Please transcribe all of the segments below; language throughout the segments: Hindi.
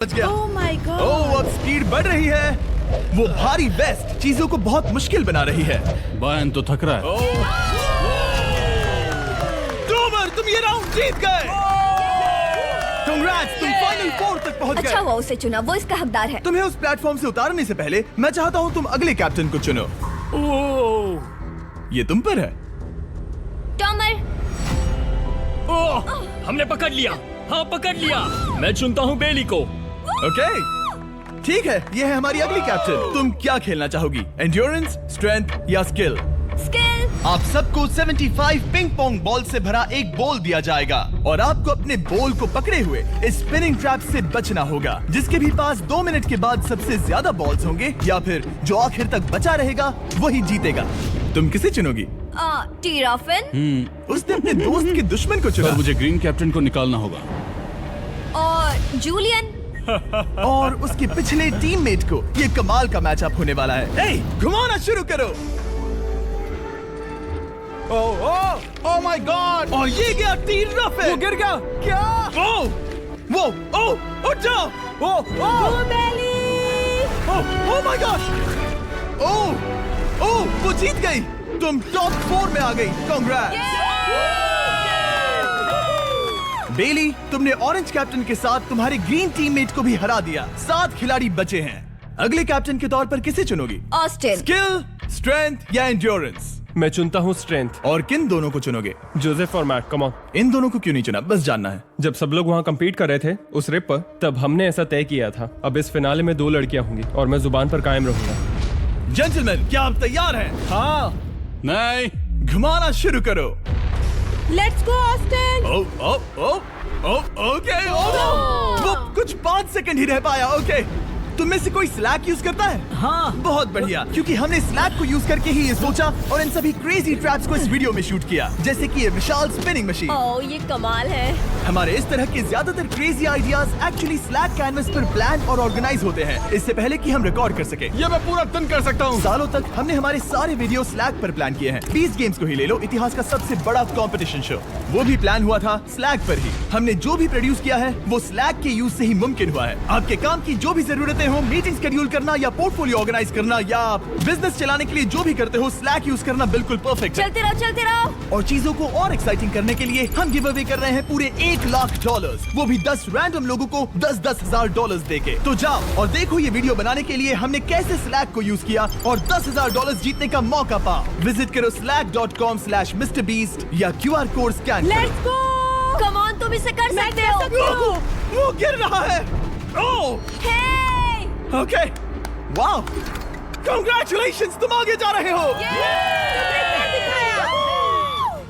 बच गया। Oh my God! ओह, अब स्पीड बढ़ रही है। वो भारी वेस्ट चीजों को बहुत मुश्किल बना रही है। बहन तो थक रहा है। ड्रोवर, तुम ये राउंड जीत गए। Congrats, तुम फाइनल 4 तक पहुंच गए। अच्छा हुआ उसे चुना, वो इसका हकदार है। तुम्हें उस प्लेटफॉर्म से उतारने से पहले मैं चाहता हूँ तुम अगले कैप्टन को चुनो। ये तुम पर है। टॉमर, ओह, हमने पकड़ लिया। हाँ, पकड़ लिया। मैं चुनता हूँ बेली को। ओके, ठीक है, ये है हमारी अगली कैप्टन। तुम क्या खेलना चाहोगी? एंड्योरेंस, स्ट्रेंथ या स्किल? स्किल। आप सबको 75 पिंग पोंग बॉल से भरा एक बॉल दिया जाएगा और आपको अपने बॉल को पकड़े हुए इस स्पिनिंग ट्रैप से बचना होगा। जिसके भी पास 2 मिनट के बाद सबसे ज्यादा बॉल्स होंगे या फिर जो आखिर तक बचा रहेगा वही जीतेगा। तुम किसे चुनोगी? टीराफिन उसने अपने दोस्त के दुश्मन को चुना। पर मुझे ग्रीन कैप्टन को निकालना होगा। और जूलियन। और उसके पिछले टीममेट को। ये कमाल का मैचअप होने वाला है। घुमाना शुरू करो। ओह माय गॉड! और ये गया टीराफिन। वो गिर गया। क्या? उठ जाओ। ओह माय गॉड! वो जीत गई। तुम टॉप 4 में आ गई। कांग्रेट्स। बेली, तुमने ऑरेंज कैप्टन के साथ तुम्हारे ग्रीन टीममेट को भी हरा दिया। 7 खिलाड़ी बचे हैं। अगले कैप्टन के तौर पर किसे चुनोगी? ऑस्टिन। स्किल, स्ट्रेंथ या एंड्योरेंस? मैं चुनता हूँ स्ट्रेंथ। और किन दोनों को चुनोगे? जोसेफ और मैट, कम ऑन। इन दोनों को क्यों नहीं चुना? बस जानना है। जब सब लोग वहाँ कम्पीट कर रहे थे उस रिप पर, तब हमने ऐसा तय किया था। अब इस फिनाले में 2 लड़कियां होंगी और मैं जुबान पर कायम रहूंगा। जेंटलमैन, क्या आप तैयार हैं? हाँ। नहीं। घुमाना शुरू करो। Let's go Austin. ओके। वो कुछ 5 सेकंड ही रह पाया। ओके, तुम में से कोई स्लैक यूज करता है? हाँ। बहुत बढ़िया, क्योंकि हमने स्लैक को यूज करके ही ये सोचा और इन सभी क्रेजी ट्रैप्स को इस वीडियो में शूट किया, जैसे कि ये विशाल स्पिनिंग मशीन। ओह, ये कमाल है। हमारे इस तरह के ज्यादातर crazy ideas actually slack canvas पर प्लान और ऑर्गेनाइज होते हैं, इससे पहले कि हम रिकॉर्ड कर सके। ये मैं पूरा दिन कर सकता हूँ। सालों तक हमने हमारे सारे वीडियो स्लैक पर प्लान किए हैं। 20 गेम्स को ही ले लो, इतिहास का सबसे बड़ा कंपटीशन शो, वो भी प्लान हुआ था स्लैक पर ही। हमने जो भी प्रोड्यूस किया है वो स्लैक के यूज से ही मुमकिन हुआ है। आपके काम की जो भी जरूरतें हो, मीटिंग शेड्यूल करना या पोर्टफोलियो ऑर्गेनाइज करना या आप बिजनेस चलाने के लिए जो भी करते हो, स्लैक यूज करना बिल्कुल परफेक्ट है। चलते रहो। और चीजों को और एक्साइटिंग करने के लिए हम गिव अवे कर रहे हैं पूरे $1,00,000, वो भी 10 रैंडम लोगों को $10,000 $10,000 देके। तो जाओ और देखो ये वीडियो बनाने के लिए हमने कैसे स्लैक को यूज किया और $10,000 जीतने का मौका पा। विजिट करो slack.com/MrBeast या QR कोड स्कैन करो। Let's go. कम ऑन, तुम इसे कर सकते हो। वो गिर रहा है। ओह, हे, ओके, वाओ, कांग्रेचुलेशंस, तुम आगे जा रहे हो। तुमने क्या दिखाया?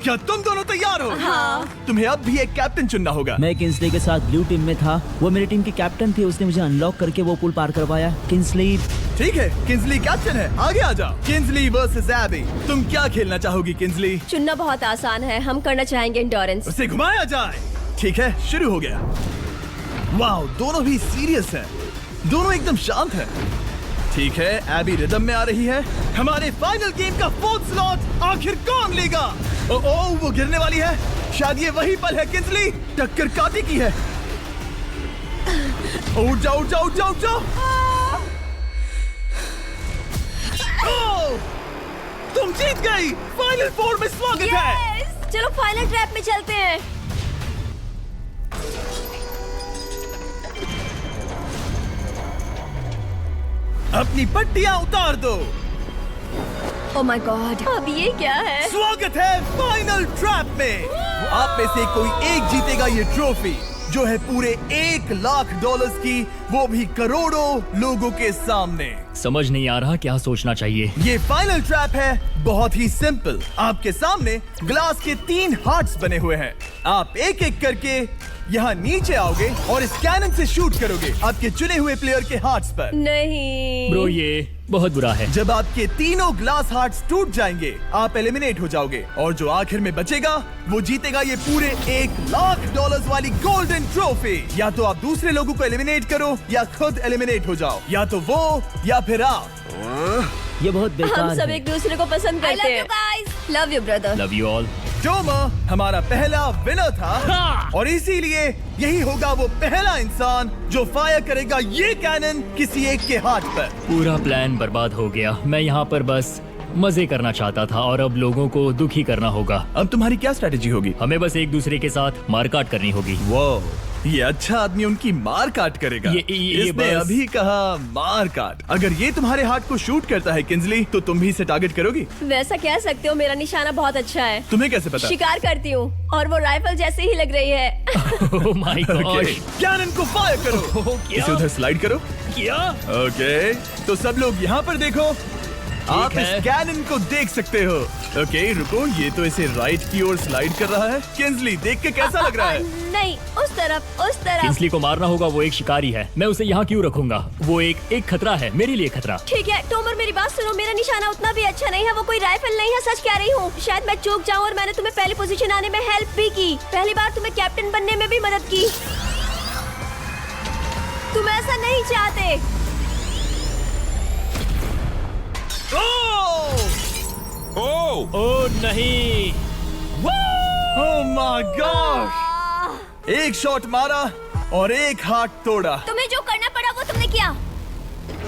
क्या तुम दोनों तैयार हो? हाँ। तुम्हें अब भी एक कैप्टन चुनना होगा। मैं किंग्सली के साथ ब्लू टीम में था। वो मेरी टीम की कैप्टन थी। उसने मुझे अनलॉक करके वो पुल पार करवाया। किंग्सली। ठीक है, किंग्सली कैप्टन है। आगे आ जाओ। Kingsley versus AB. तुम क्या खेलना चाहोगी किंग्सली? चुनना बहुत आसान है, हम करना चाहेंगे एंड्योरेंस। उसे घुमाया जाए। ठीक है, शुरू हो गया। वाओ, दोनों भी सीरियस हैं। दोनों एकदम शांत हैं। ठीक है, एबी रिदम में आ रही है। हमारे फाइनल गेम का 4th स्लॉट आखिर कौन लेगा? ओह, वो गिरने वाली है। शायद ये वही पल है किंग्सली। टक्कर काटी की है। उठ जाओ, उठ जाओ, उठ जाओ, उठ जाओ। ओह, तुम जीत गई। फाइनल 4 में स्वागत है। Yes! चलो फाइनल ट्रैप में चलते हैं। अपनी पट्टियां उतार दो। ओह माय गॉड, अब ये क्या है? स्वागत है फाइनल ट्रैप में। आप में से कोई एक जीतेगा ये ट्रॉफी, जो है पूरे $1,00,000 की, वो भी करोड़ों लोगों के सामने। समझ नहीं आ रहा क्या सोचना चाहिए। ये फाइनल ट्रैप है बहुत ही सिंपल। आपके सामने ग्लास के 3 हार्ट्स बने हुए हैं। आप एक एक करके यहाँ नीचे आओगे और इस कैनन से शूट करोगे आपके चुने हुए प्लेयर के हार्ट्स पर। नहीं ब्रो, ये बहुत बुरा है। जब आपके तीनों ग्लास हार्ट्स टूट जाएंगे, आप एलिमिनेट हो जाओगे और जो आखिर में बचेगा वो जीतेगा ये पूरे $1,00,000 वाली गोल्डन ट्रॉफी। या तो आप दूसरे लोगों को एलिमिनेट करो या खुद एलिमिनेट हो जाओ, या तो वो या फिर आप। ये बहुत बेकार हम सब है। एक दूसरे को पसंद करते हैं। Love you brother. Love you all. Tomar हमारा पहला विनर था हाँ। और इसीलिए यही होगा वो पहला इंसान जो फायर करेगा ये कैनन किसी एक के हाथ पर। पूरा प्लान बर्बाद हो गया। मैं यहाँ पर बस मजे करना चाहता था और अब लोगों को दुखी करना होगा। अब तुम्हारी क्या स्ट्रेटेजी होगी? हमें बस एक दूसरे के साथ मारकाट करनी होगी। वो ये अच्छा आदमी उनकी मार काट करेगा। ये इसने बस- अभी कहा मार काट। अगर ये तुम्हारे हार्ट को शूट करता है किंजली, तो तुम भी इसे टारगेट करोगी? वैसा कह सकते हो, मेरा निशाना बहुत अच्छा है। तुम्हें कैसे पता? शिकार करती हूँ और वो राइफल जैसे ही लग रही है। ओह माय गॉड। कैनन को फायर करो। क्या? इसे उधर स्लाइड करो। क्या? ओके, तो सब लोग यहाँ पर देखो। आप है। इस कैनन को देख सकते हो। ओके, रुको, ये तो इसे राइट की ओर स्लाइड कर रहा है। किंजली, देख के कैसा लग रहा है? नहीं, उस तरफ, उस तरफ। किंसली को मारना होगा, वो एक शिकारी है। मैं उसे यहाँ क्यों रखूंगा? वो एक खतरा है, मेरे लिए खतरा। ठीक है टोमर, मेरी बात सुनो। मेरा निशाना उतना भी अच्छा नहीं है, वो कोई राइफल नहीं है, सच कह रही हूँ। शायद मैं चूक जाऊँ और मैंने तुम्हें पहली पोजीशन आने में हेल्प भी की। पहली बार तुम्हें कैप्टन बनने में भी मदद की। तुम ऐसा नहीं चाहते। ओह नहीं। ओह माय गॉड! एक शॉट मारा और एक हाथ तोड़ा। तुम्हें जो करना पड़ा वो तुमने किया।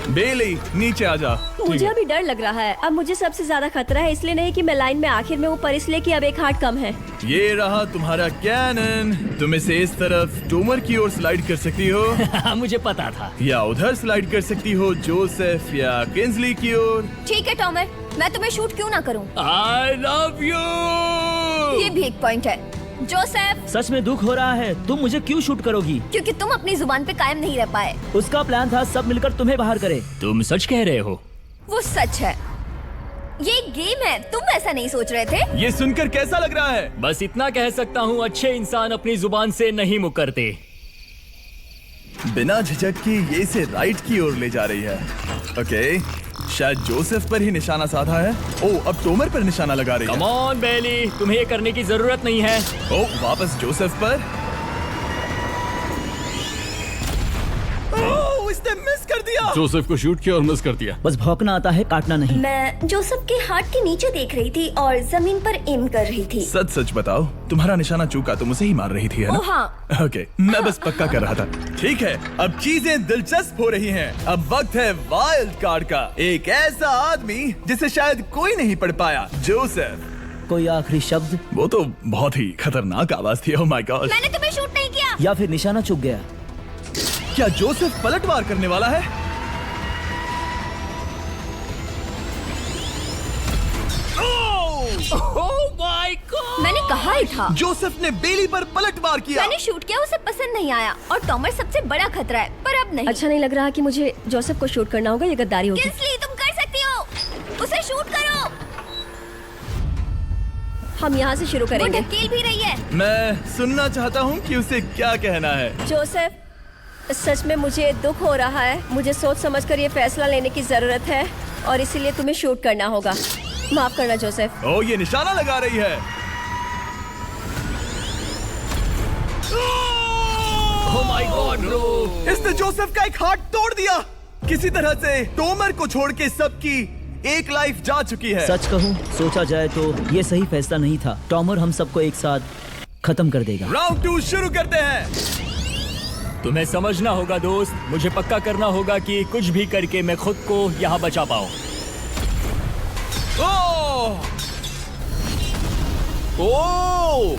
बेली, नीचे आ जा। मुझे अभी डर लग रहा है। अब मुझे सबसे ज्यादा खतरा है, इसलिए नहीं कि मैं लाइन में आखिर में हूँ, पर इसलिए कि अब एक हार्ट कम है। ये रहा तुम्हारा कैनन। तुम इसे इस तरफ टोमर की ओर स्लाइड कर सकती हो मुझे पता था। या उधर स्लाइड कर सकती हो जोसेफ या किंजली की ओर। ठीक है टोमर, मैं तुम्हें शूट क्यों ना करूं? I love you. ये भी एक पॉइंट है। जोसेफ, सच में दुख हो रहा है। तुम मुझे क्यों शूट करोगी? क्योंकि तुम अपनी जुबान पे कायम नहीं रह पाए। उसका प्लान था सब मिलकर तुम्हें बाहर करे। तुम सच कह रहे हो? वो सच है। ये एक गेम है, तुम ऐसा नहीं सोच रहे थे? ये सुनकर कैसा लग रहा है? बस इतना कह सकता हूँ, अच्छे इंसान अपनी जुबान से नहीं मुकरते। बिना झिझक की ये इसे राइट की ओर ले जा रही है। ओके, शायद जोसेफ पर ही निशाना साधा है। ओह, अब टोमर पर निशाना लगा रही है। कम ऑन बेली, तुम्हें ये करने की जरूरत नहीं है। ओह, वापस जोसेफ पर। ओह, इसने मिस कर दिया। जोसेफ को शूट किया और मिस कर दिया। बस भौंकना आता है, काटना नहीं। मैं जोसेफ के हार्ट के नीचे देख रही थी और जमीन पर एम कर रही थी। सच सच बताओ, तुम्हारा निशाना चूका, तुम उसे ही मार रही थी, है ना? ओह हाँ। ओके, मैं बस पक्का कर रहा था। ठीक है, अब चीजें दिलचस्प हो रही हैं। अब वक्त है वाइल्ड कार्ड का। एक ऐसा आदमी जिसे शायद कोई नहीं पढ़ पाया, जोसेफ। कोई आखिरी शब्द? वो तो बहुत ही खतरनाक आवाज थी। ओह माय गॉड! मैंने तुम्हें शूट नहीं किया। या फिर निशाना चूक गया? क्या जोसेफ पलटवार करने वाला है? ओह माय गॉड। मैंने कहा ही था। जोसेफ ने बेली पर पलटवार किया। मैंने शूट किया, उसे पसंद नहीं आया और टॉमर सबसे बड़ा खतरा है, पर अब नहीं। अच्छा नहीं लग रहा कि मुझे जोसेफ को शूट करना होगा, ये गद्दारी होगी। किंसली, तुम कर सकती हो, उसे शूट करो। हम यहाँ से शुरू करेंगे। वो ढकेल भी रही है। मैं सुनना चाहता हूँ कि उसे क्या कहना है। जोसेफ, सच में मुझे दुख हो रहा है। मुझे सोच समझकर ये फैसला लेने की जरूरत है और इसीलिए तुम्हें शूट करना होगा। माफ करना जोसेफ। ओह, ये निशाना लगा रही है। ओह माय गॉड ब्रो। इसने जोसेफ का एक हाथ तोड़ दिया। किसी तरह से टोमर को छोड़ के सबकी एक लाइफ जा चुकी है। सच कहूँ, सोचा जाए तो ये सही फैसला नहीं था। टॉमर हम सबको एक साथ खत्म कर देगा। राउंड 2 शुरू करते हैं। तुम्हें समझना होगा दोस्त, मुझे पक्का करना होगा कि कुछ भी करके मैं खुद को यहाँ बचा पाऊँ। ओह! ओह!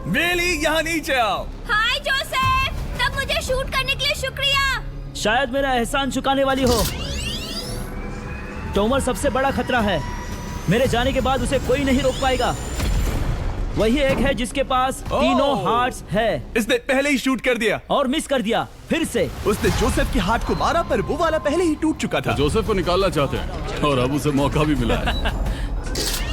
बेली, यहाँ नीचे आओ। हाय जोसेफ, तब मुझे शूट करने के लिए शुक्रिया। शायद मेरा एहसान चुकाने वाली हो। टोमर सबसे बड़ा खतरा है। मेरे जाने के बाद उसे कोई नहीं रोक पाएगा। वही एक है जिसके पास तीनों हार्ट्स है। इसने पहले ही शूट कर दिया और मिस कर दिया फिर से। उसने जोसेफ के हाथ को मारा, पर वो वाला पहले ही टूट चुका था। जोसेफ को निकालना चाहते हैं और अब उसे मौका भी मिला है।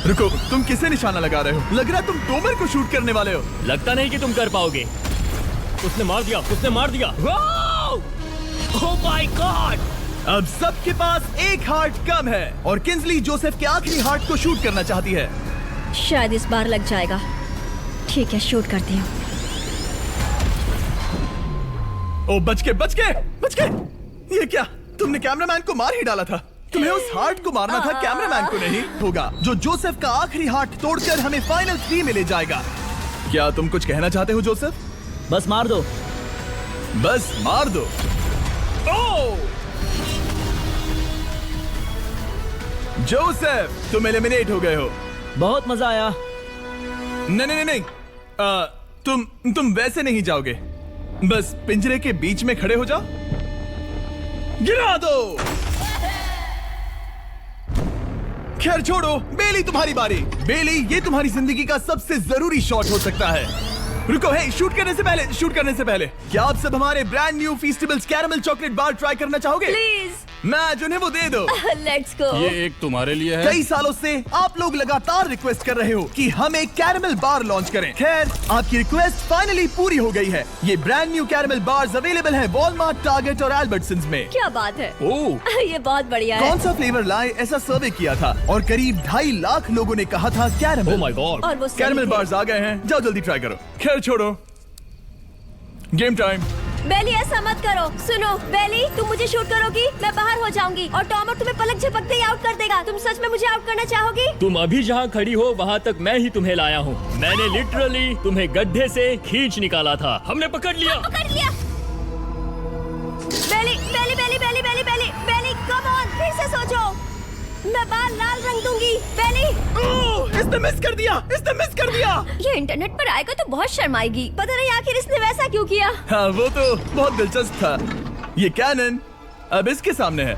रुको, तुम किसे निशाना लगा रहे हो? लग रहा है तुम टोमर को शूट करने वाले हो। लगता नहीं कि तुम कर पाओगे। उसने मार दिया, उसने मार दिया। Oh my God. अब सबके पास एक हार्ट कम है और किंजली जोसेफ के आखिरी हार्ट को शूट करना चाहती है। शायद इस बार लग जाएगा। ठीक है, शूट करती हूँ। ओ, बच के! ये क्या? तुमने कैमरामैन को मार ही डाला था। तुम्हें उस हार्ट को मारना था, कैमरामैन को नहीं। होगा जो जोसेफ का आखिरी हार्ट तोड़कर हमें फाइनल 3 में ले जाएगा। क्या तुम कुछ कहना चाहते हो जोसेफ? बस मार दो। बस मार दो। ओह! जोसेफ तुम एलिमिनेट हो गए हो। बहुत मजा आया। नहीं नहीं नहीं, तुम वैसे नहीं जाओगे। बस पिंजरे के बीच में खड़े हो जाओ। गिरा दो। खैर छोड़ो, बेली तुम्हारी बारी। बेली, ये तुम्हारी जिंदगी का सबसे जरूरी शॉट हो सकता है। रुको, हे, शूट करने से पहले क्या आप सब हमारे brand new Feastables caramel chocolate bar try करना चाहोगे? प्लीज मैं उन्हें वो दे दो। Let's go. ये एक तुम्हारे लिए है। कई सालों से आप लोग लगातार रिक्वेस्ट कर रहे हो कि हम एक कैरमल बार लॉन्च करें। खैर, आपकी रिक्वेस्ट फाइनली पूरी हो गई है। ये brand new caramel bars available है वॉलमार्ट, टारगेट और अल्बर्टसन्स में। क्या बात है। ओह, ये बहुत बढ़िया है। कौन सा फ्लेवर लाए, ऐसा सर्वे किया था और करीब 2.5 लाख लोगों ने कहा था कैरमल। Oh my God। और वो सही कैरमल थे। बार्स आ गए हैं, जाओ जल्दी ट्राई करो। खैर छोड़ो, गेम टाइम। बेली ऐसा मत करो। सुनो बेली, तुम मुझे शूट करोगी, मैं बाहर हो जाऊंगी और टॉमर तुम्हें पलक झपकते ही आउट कर देगा। तुम सच में मुझे आउट करना चाहोगी? तुम अभी जहाँ खड़ी हो वहाँ तक मैं ही तुम्हें लाया हूँ। मैंने लिटरली तुम्हें गड्ढे से खींच निकाला था। हमने पकड़ लिया। पकड़ लिया। बेली बेली बेली बेली बेली बेली बेली, कम ऑन, फिर से सोचो। मैं बाल लाल रंग दूंगी। बेली, ओह, इसने मिस कर दिया। ये इंटरनेट पर आएगा तो बहुत शर्माएगी। पता नहीं आखिर इसने वैसा क्यों किया। हाँ, वो तो बहुत दिलचस्प था। ये कैनन अब इसके सामने है।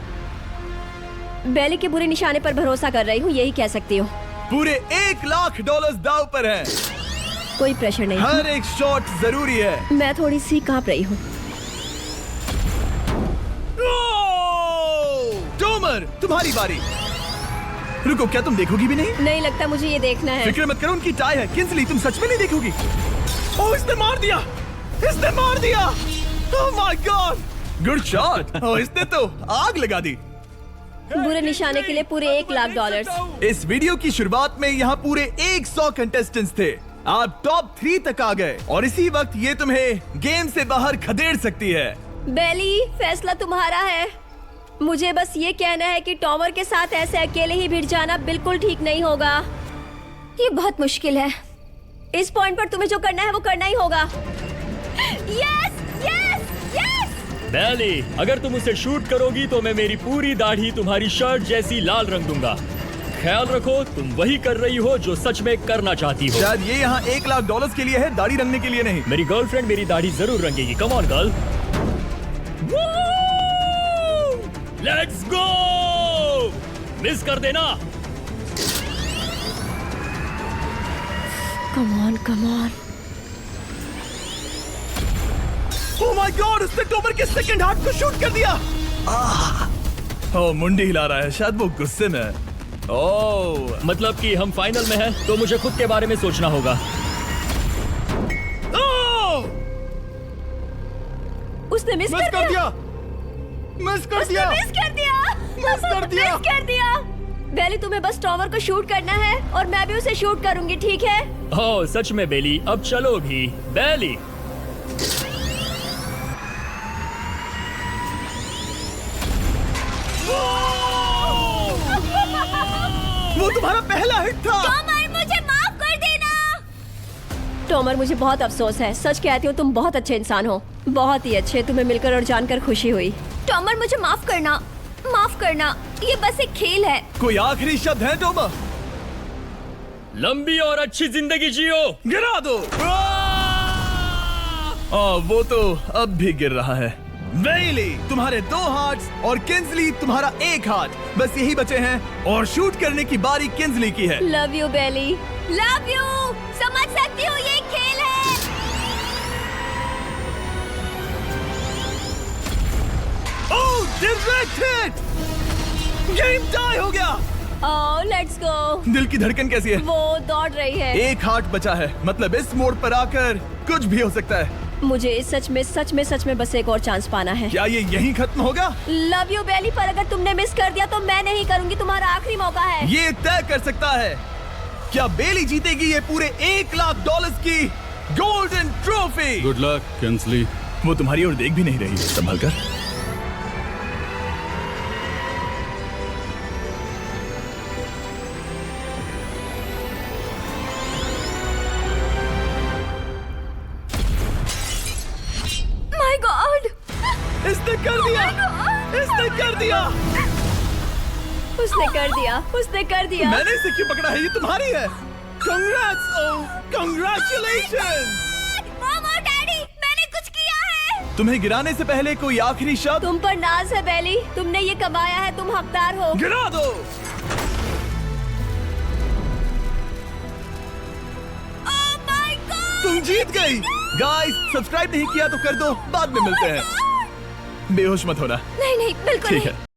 बेली के बुरे निशाने पर भरोसा कर रही हूँ, यही कह सकती हूँ। पूरे $1 लाख दाव पर है। कोई प्रेशर नहीं। हर एक शॉट जरूरी है। मैं थोड़ी सी कांप रही हूँ। टॉमर, तुम्हारी बारी। रुको, क्या तुम देखोगी भी नहीं? नहीं लगता मुझे ये देखना है। फिक्र मत करो, उनकी टाई है। किंसली, तुम सच में नहीं देखोगी? ओह, इसने मार दिया। Oh my God, good shot. Oh, इसने तो आग लगा दी। बुरे निशाने के लिए पूरे $1 लाख। इस वीडियो की शुरुआत में यहाँ पूरे 100 कंटेस्टेंट्स थे। आप टॉप 3 तक आ गए और इसी वक्त ये तुम्हें गेम से बाहर खदेड़ सकती है। बेली, फैसला तुम्हारा है। मुझे बस ये कहना है कि टॉमर के साथ ऐसे अकेले ही भिड़ जाना बिल्कुल ठीक नहीं होगा। ये बहुत मुश्किल है। इस पॉइंट पर तुम्हें जो करना है वो करना ही होगा। Yes yes yes. बेली, अगर तुम उसे शूट करोगी तो मैं मेरी पूरी दाढ़ी तुम्हारी शर्ट जैसी लाल रंग दूंगा। ख्याल रखो, तुम वही कर रही हो जो सच में करना चाहती हो। शायद ये यहाँ $1 लाख के लिए है, दाढ़ी रंगने के लिए नहीं। मेरी गर्लफ्रेंड मेरी दाढ़ी जरूर रंगेगी। Come on girl, let's go. Miss कर देना। Come on come on. Oh my God, उसने टॉमर के सेकंड हार्ट को शूट कर दिया। ओह, मुंडी हिला रहा है, शायद वो गुस्से में है। ओह, मतलब कि हम फाइनल में हैं, तो मुझे खुद के बारे में सोचना होगा। उसने मिस कर दिया। मिस कर दिया। बेली, तुम्हें बस टॉमर को शूट करना है और मैं भी उसे शूट करूंगी, ठीक है? ओह सच में बेली, अब चलो भी। बेली, वो तुम्हारा पहला हिट था। टॉमर, मुझे माफ कर देना। टॉमर, मुझे बहुत अफसोस है। सच कहती हूँ, तुम बहुत अच्छे इंसान हो, बहुत ही अच्छे। तुम्हें मिलकर और जानकर खुशी हुई। टॉमर, मुझे माफ करना, माफ करना। ये बस एक खेल है। कोई आखिरी शब्द है टॉमर? लंबी और अच्छी जिंदगी जियो। गिरा दो। वो तो अब भी गिर रहा है। बेली, तुम्हारे 2 हार्ट्स और किंसली तुम्हारा 1 हार्ट। बस यही बचे हैं और शूट करने की बारी किंसली की है। Love you Bailey, love you. समझ सकती हूँ, ये खेल है। Oh, direct hit. Game tie हो गया। Oh, let's go. दिल की धड़कन कैसी है? वो दौड़ रही है। 1 हार्ट बचा है, मतलब इस मोड़ पर आकर कुछ भी हो सकता है। मुझे सच में बस एक और चांस पाना है। क्या ये यहीं खत्म होगा? लव यू बेली, पर अगर तुमने मिस कर दिया तो मैं नहीं करूंगी। तुम्हारा आखिरी मौका है। ये तय कर सकता है, क्या बेली जीतेगी ये पूरे $1 लाख की golden trophy? Good luck Kinsley. वो तुम्हारी ओर देख भी नहीं रही है, संभल कर। इसने कर दिया, इसने कर दिया। उसने कर दिया, उसने कर दिया। मैंने इसे क्यों पकड़ा है? ये तुम्हारी है। Congrats! Oh, congratulations! मॉम और डैडी, मैंने कुछ किया है। तुम्हें गिराने से पहले कोई आखिरी शब्द? तुम पर नाज है बेली, तुमने ये कमाया है, तुम हकदार हो। गिरा दो। Oh my God! तुम जीत गई। गाइस, सब्सक्राइब नहीं किया तो कर दो, बाद में मिलते हैं। बेहोश मत होना। नहीं नहीं, बिल्कुल ठीक नहीं। है।